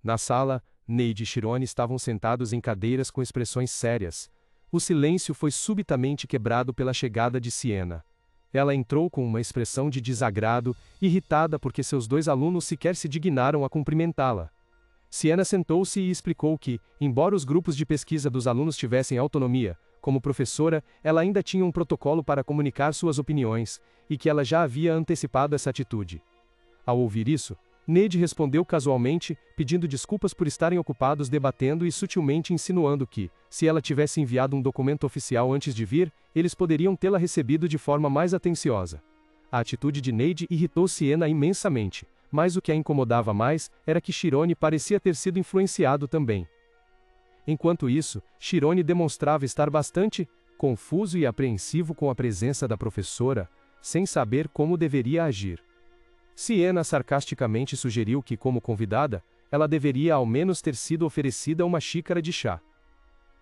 Na sala, Neide e Shirone estavam sentados em cadeiras com expressões sérias. O silêncio foi subitamente quebrado pela chegada de Siena. Ela entrou com uma expressão de desagrado, irritada porque seus dois alunos sequer se dignaram a cumprimentá-la. Siena sentou-se e explicou que, embora os grupos de pesquisa dos alunos tivessem autonomia, como professora, ela ainda tinha um protocolo para comunicar suas opiniões, e que ela já havia antecipado essa atitude. Ao ouvir isso, Neide respondeu casualmente, pedindo desculpas por estarem ocupados debatendo e sutilmente insinuando que, se ela tivesse enviado um documento oficial antes de vir, eles poderiam tê-la recebido de forma mais atenciosa. A atitude de Neide irritou Siena imensamente, mas o que a incomodava mais era que Shirone parecia ter sido influenciado também. Enquanto isso, Shirone demonstrava estar bastante confuso e apreensivo com a presença da professora, sem saber como deveria agir. Siena sarcasticamente sugeriu que, como convidada, ela deveria ao menos ter sido oferecida uma xícara de chá.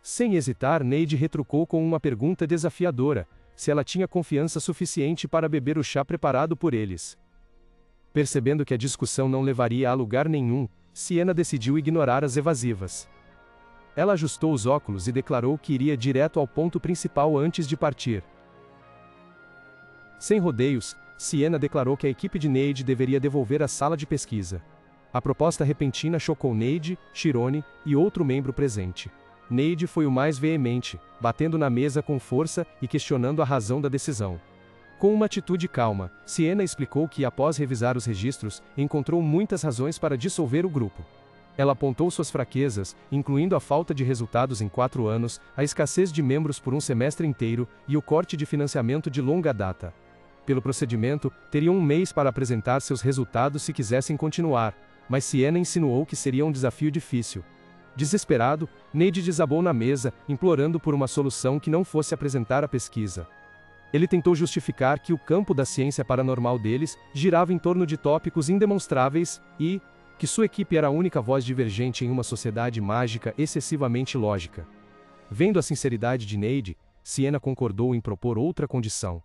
Sem hesitar, Neide retrucou com uma pergunta desafiadora, se ela tinha confiança suficiente para beber o chá preparado por eles. Percebendo que a discussão não levaria a lugar nenhum, Siena decidiu ignorar as evasivas. Ela ajustou os óculos e declarou que iria direto ao ponto principal antes de partir. Sem rodeios, Siena declarou que a equipe de Neide deveria devolver a sala de pesquisa. A proposta repentina chocou Neide, Shirone e outro membro presente. Neide foi o mais veemente, batendo na mesa com força e questionando a razão da decisão. Com uma atitude calma, Siena explicou que, após revisar os registros, encontrou muitas razões para dissolver o grupo. Ela apontou suas fraquezas, incluindo a falta de resultados em 4 anos, a escassez de membros por um semestre inteiro e o corte de financiamento de longa data. Pelo procedimento, teriam 1 mês para apresentar seus resultados se quisessem continuar, mas Siena insinuou que seria um desafio difícil. Desesperado, Neide desabou na mesa, implorando por uma solução que não fosse apresentar a pesquisa. Ele tentou justificar que o campo da ciência paranormal deles girava em torno de tópicos indemonstráveis e que sua equipe era a única voz divergente em uma sociedade mágica excessivamente lógica. Vendo a sinceridade de Neide, Siena concordou em propor outra condição.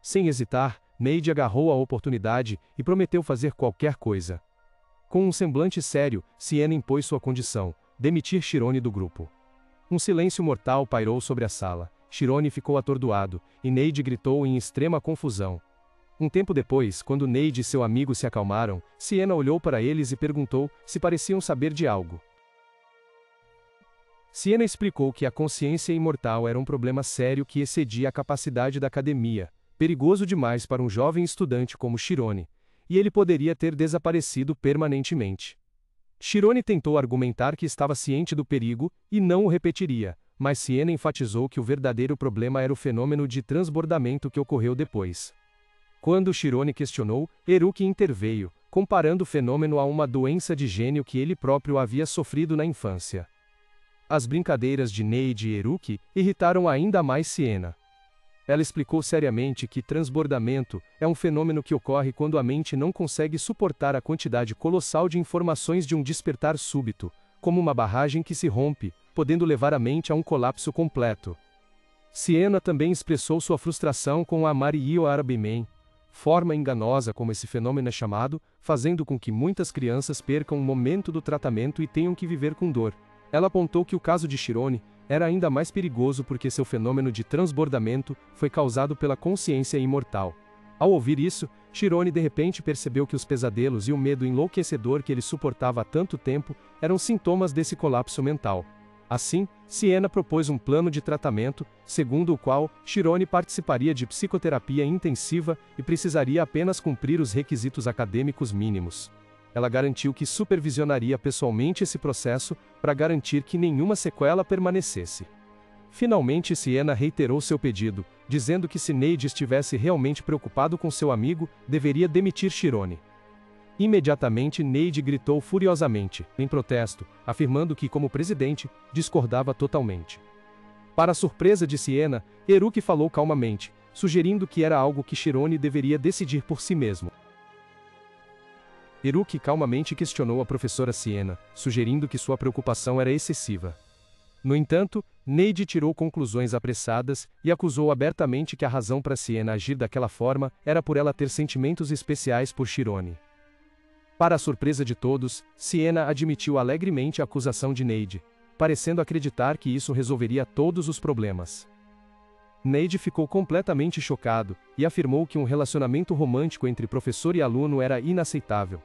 Sem hesitar, Neide agarrou a oportunidade e prometeu fazer qualquer coisa. Com um semblante sério, Siena impôs sua condição: demitir Shirone do grupo. Um silêncio mortal pairou sobre a sala. Shirone ficou atordoado, e Neide gritou em extrema confusão. Um tempo depois, quando Neide e seu amigo se acalmaram, Siena olhou para eles e perguntou se pareciam saber de algo. Siena explicou que a consciência imortal era um problema sério que excedia a capacidade da academia, perigoso demais para um jovem estudante como Shirone, e ele poderia ter desaparecido permanentemente. Shirone tentou argumentar que estava ciente do perigo e não o repetiria, mas Siena enfatizou que o verdadeiro problema era o fenômeno de transbordamento que ocorreu depois. Quando Shirone questionou, Eruki interveio, comparando o fenômeno a uma doença de gênio que ele próprio havia sofrido na infância. As brincadeiras de Neide e Eruki irritaram ainda mais Siena. Ela explicou seriamente que transbordamento é um fenômeno que ocorre quando a mente não consegue suportar a quantidade colossal de informações de um despertar súbito, como uma barragem que se rompe, podendo levar a mente a um colapso completo. Siena também expressou sua frustração com a Mario Arabimen, forma enganosa como esse fenômeno é chamado, fazendo com que muitas crianças percam um momento do tratamento e tenham que viver com dor. Ela apontou que o caso de Shirone era ainda mais perigoso porque seu fenômeno de transbordamento foi causado pela consciência imortal. Ao ouvir isso, Shirone de repente percebeu que os pesadelos e o medo enlouquecedor que ele suportava há tanto tempo eram sintomas desse colapso mental. Assim, Siena propôs um plano de tratamento, segundo o qual Shirone participaria de psicoterapia intensiva e precisaria apenas cumprir os requisitos acadêmicos mínimos. Ela garantiu que supervisionaria pessoalmente esse processo para garantir que nenhuma sequela permanecesse. Finalmente Siena reiterou seu pedido, dizendo que se Neide estivesse realmente preocupado com seu amigo, deveria demitir Shirone. Imediatamente Neide gritou furiosamente, em protesto, afirmando que, como presidente, discordava totalmente. Para a surpresa de Siena, Eruki falou calmamente, sugerindo que era algo que Shirone deveria decidir por si mesmo. Eruki calmamente questionou a professora Siena, sugerindo que sua preocupação era excessiva. No entanto, Neide tirou conclusões apressadas e acusou abertamente que a razão para Siena agir daquela forma era por ela ter sentimentos especiais por Shirone. Para a surpresa de todos, Siena admitiu alegremente a acusação de Neide, parecendo acreditar que isso resolveria todos os problemas. Neide ficou completamente chocado, e afirmou que um relacionamento romântico entre professor e aluno era inaceitável.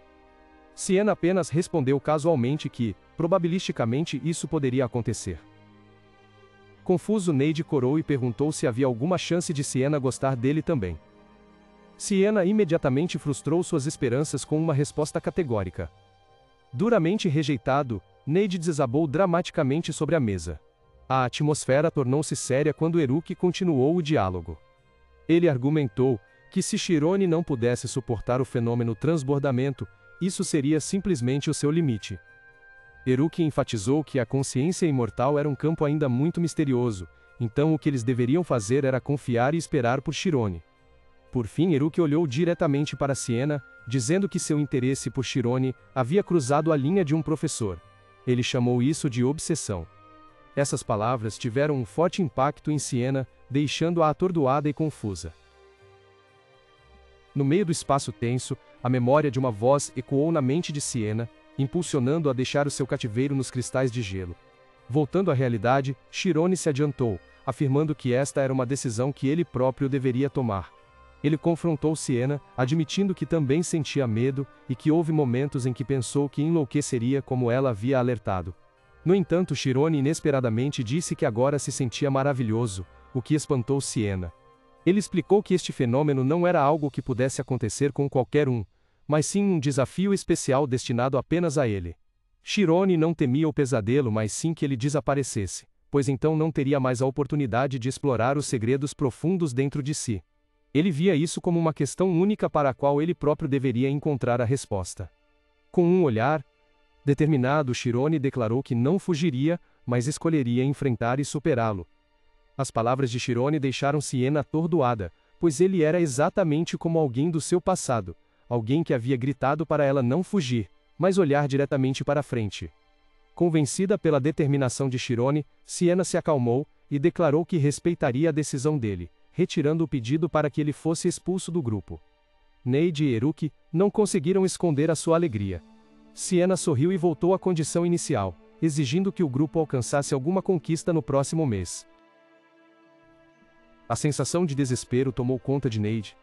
Siena apenas respondeu casualmente que, probabilisticamente, isso poderia acontecer. Confuso, Neide corou e perguntou se havia alguma chance de Siena gostar dele também. Siena imediatamente frustrou suas esperanças com uma resposta categórica. Duramente rejeitado, Neide desabou dramaticamente sobre a mesa. A atmosfera tornou-se séria quando Eruki continuou o diálogo. Ele argumentou que se Chirone não pudesse suportar o fenômeno transbordamento, isso seria simplesmente o seu limite. Eruki enfatizou que a consciência imortal era um campo ainda muito misterioso, então o que eles deveriam fazer era confiar e esperar por Chirone. Por fim, Eruki olhou diretamente para Siena, dizendo que seu interesse por Chirone havia cruzado a linha de um professor. Ele chamou isso de obsessão. Essas palavras tiveram um forte impacto em Siena, deixando-a atordoada e confusa. No meio do espaço tenso, a memória de uma voz ecoou na mente de Siena, impulsionando-a a deixar o seu cativeiro nos cristais de gelo. Voltando à realidade, Chirone se adiantou, afirmando que esta era uma decisão que ele próprio deveria tomar. Ele confrontou Siena, admitindo que também sentia medo, e que houve momentos em que pensou que enlouqueceria como ela havia alertado. No entanto, Chirone inesperadamente disse que agora se sentia maravilhoso, o que espantou Siena. Ele explicou que este fenômeno não era algo que pudesse acontecer com qualquer um, mas sim um desafio especial destinado apenas a ele. Chirone não temia o pesadelo, mas sim que ele desaparecesse, pois então não teria mais a oportunidade de explorar os segredos profundos dentro de si. Ele via isso como uma questão única para a qual ele próprio deveria encontrar a resposta. Com um olhar determinado, Chirone declarou que não fugiria, mas escolheria enfrentar e superá-lo. As palavras de Chirone deixaram Siena atordoada, pois ele era exatamente como alguém do seu passado, alguém que havia gritado para ela não fugir, mas olhar diretamente para frente. Convencida pela determinação de Chirone, Siena se acalmou e declarou que respeitaria a decisão dele, retirando o pedido para que ele fosse expulso do grupo. Neide e Eruki não conseguiram esconder a sua alegria. Siena sorriu e voltou à condição inicial, exigindo que o grupo alcançasse alguma conquista no próximo mês. A sensação de desespero tomou conta de Neide.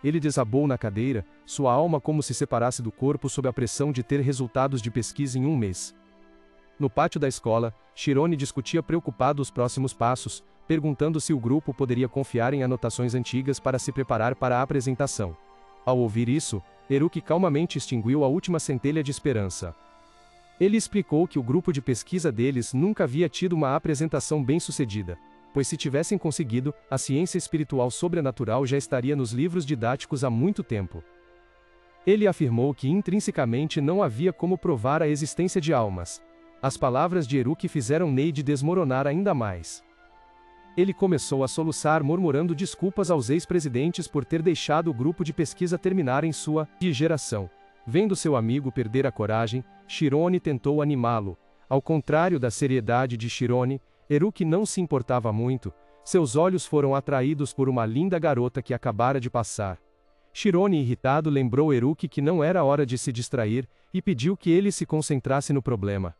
Ele desabou na cadeira, sua alma como se separasse do corpo sob a pressão de ter resultados de pesquisa em um mês. No pátio da escola, Chirone discutia preocupado os próximos passos, perguntando se o grupo poderia confiar em anotações antigas para se preparar para a apresentação. Ao ouvir isso, Eruki calmamente extinguiu a última centelha de esperança. Ele explicou que o grupo de pesquisa deles nunca havia tido uma apresentação bem-sucedida, pois se tivessem conseguido, a ciência espiritual sobrenatural já estaria nos livros didáticos há muito tempo. Ele afirmou que intrinsecamente não havia como provar a existência de almas. As palavras de Eruki fizeram Neide desmoronar ainda mais. Ele começou a soluçar, murmurando desculpas aos ex-presidentes por ter deixado o grupo de pesquisa terminar em sua geração. Vendo seu amigo perder a coragem, Chirone tentou animá-lo. Ao contrário da seriedade de Chirone, Eruki não se importava muito. Seus olhos foram atraídos por uma linda garota que acabara de passar. Chirone, irritado, lembrou Eruki que não era hora de se distrair, e pediu que ele se concentrasse no problema.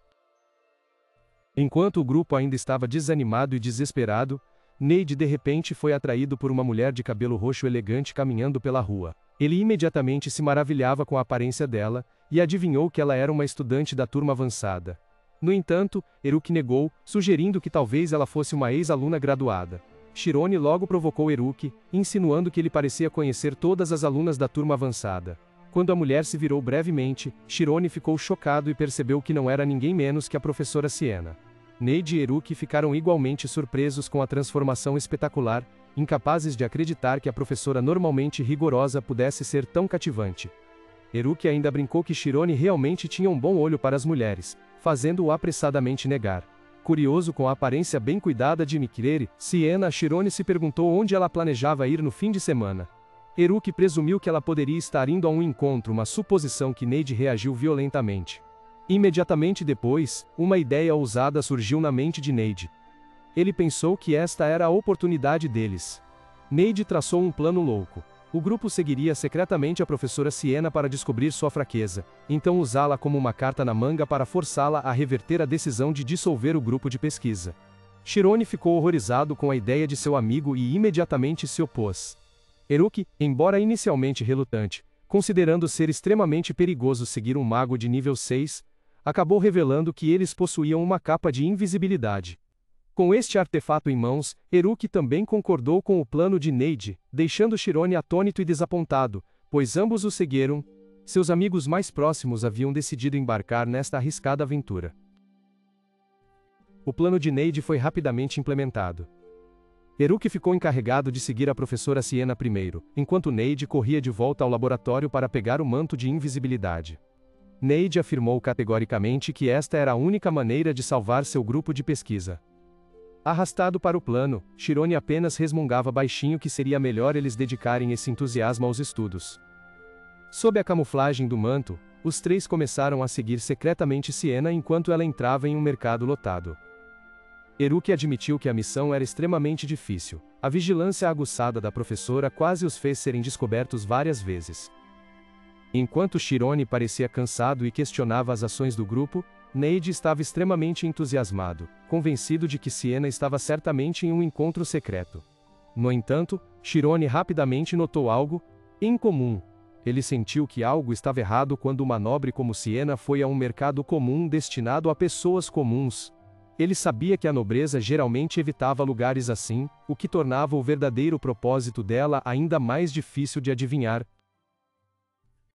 Enquanto o grupo ainda estava desanimado e desesperado, Neide de repente foi atraído por uma mulher de cabelo roxo elegante caminhando pela rua. Ele imediatamente se maravilhava com a aparência dela, e adivinhou que ela era uma estudante da turma avançada. No entanto, Eruki negou, sugerindo que talvez ela fosse uma ex-aluna graduada. Chirone logo provocou Eruki, insinuando que ele parecia conhecer todas as alunas da turma avançada. Quando a mulher se virou brevemente, Chirone ficou chocado e percebeu que não era ninguém menos que a professora Siena. Neide e Eruki ficaram igualmente surpresos com a transformação espetacular, incapazes de acreditar que a professora normalmente rigorosa pudesse ser tão cativante. Eruki ainda brincou que Chirone realmente tinha um bom olho para as mulheres, fazendo-o apressadamente negar. Curioso com a aparência bem cuidada de Mikireri, Chirone se perguntou onde ela planejava ir no fim de semana. Eruki presumiu que ela poderia estar indo a um encontro, uma suposição que Neide reagiu violentamente. Imediatamente depois, uma ideia ousada surgiu na mente de Neide. Ele pensou que esta era a oportunidade deles. Neide traçou um plano louco. O grupo seguiria secretamente a professora Siena para descobrir sua fraqueza, então usá-la como uma carta na manga para forçá-la a reverter a decisão de dissolver o grupo de pesquisa. Chirone ficou horrorizado com a ideia de seu amigo e imediatamente se opôs. Eruki, embora inicialmente relutante, considerando ser extremamente perigoso seguir um mago de nível 6, acabou revelando que eles possuíam uma capa de invisibilidade. Com este artefato em mãos, Eruki também concordou com o plano de Neide, deixando Chirone atônito e desapontado, pois ambos o seguiram. Seus amigos mais próximos haviam decidido embarcar nesta arriscada aventura. O plano de Neide foi rapidamente implementado. Eruki ficou encarregado de seguir a professora Siena primeiro, enquanto Neide corria de volta ao laboratório para pegar o manto de invisibilidade. Neide afirmou categoricamente que esta era a única maneira de salvar seu grupo de pesquisa. Arrastado para o plano, Chirone apenas resmungava baixinho que seria melhor eles dedicarem esse entusiasmo aos estudos. Sob a camuflagem do manto, os três começaram a seguir secretamente Siena enquanto ela entrava em um mercado lotado. Eruki admitiu que a missão era extremamente difícil. A vigilância aguçada da professora quase os fez serem descobertos várias vezes. Enquanto Chirone parecia cansado e questionava as ações do grupo, Neide estava extremamente entusiasmado, convencido de que Siena estava certamente em um encontro secreto. No entanto, Chirone rapidamente notou algo incomum. Ele sentiu que algo estava errado quando uma nobre como Siena foi a um mercado comum destinado a pessoas comuns. Ele sabia que a nobreza geralmente evitava lugares assim, o que tornava o verdadeiro propósito dela ainda mais difícil de adivinhar.